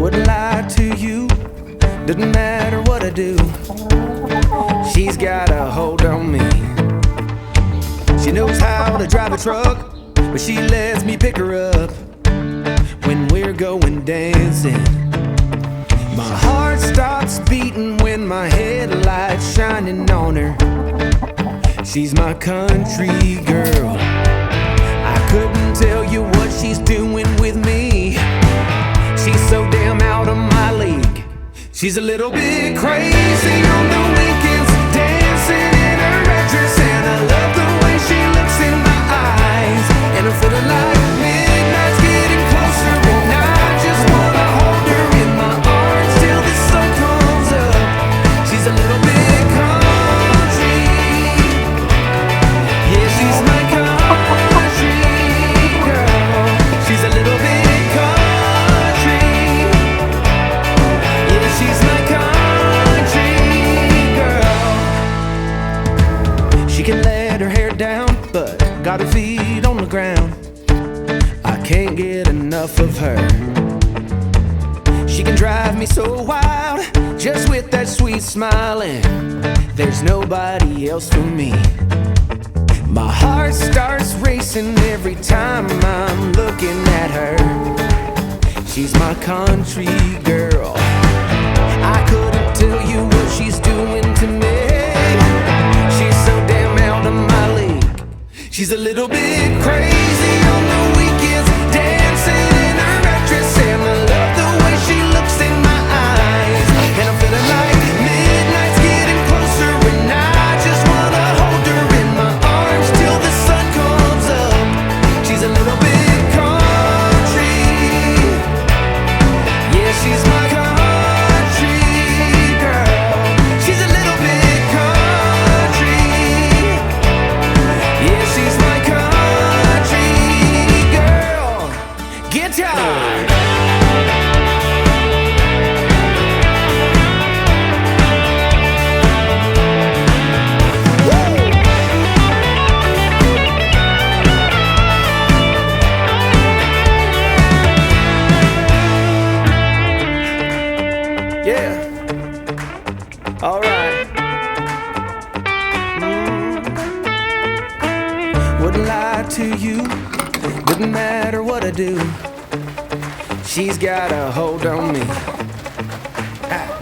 Wouldn't lie to you, doesn't matter what I do. She's got a hold on me. She knows how to drive a truck, but she lets me pick her up when we're going dancing. My heart stops beating when my headlights shining on her. She's my country girl. I couldn't tell you what she's doing with me. She's so damn out of my league. She's a little bit crazy on the weekends, dancing in her red dress, and I love the way she looks in my eyes. And I'm feeling like midnight's getting closer, and I just wanna hold her in my arms till the sun comes up. She's a little bit country. Yeah, she's my country girl. She's a little bit country. Yeah, she's my country girl. She can let her hair down, but got her feet on the ground. I can't get enough of her. She can drive me so wild, just with that sweet smiling. There's nobody else for me. My heart starts racing every time I'm looking at her. She's my country girl. I couldn't tell you what she's doing to me. She's so damn out of my league. She's a little bit crazy on the weekends, dancing in her red dress, and I love the way she looks in my eyes. And I'm feeling like midnight's getting closer, and I just wanna hold her in my arms till the sun comes up. She's a little bit country. Yeah, she's my country girl. She's a little bit country. Yeah, she's my country girl. Guitar. Yeah. All right. Wouldn't lie to you, didn't matter what I do. She's got a hold on me. Ah.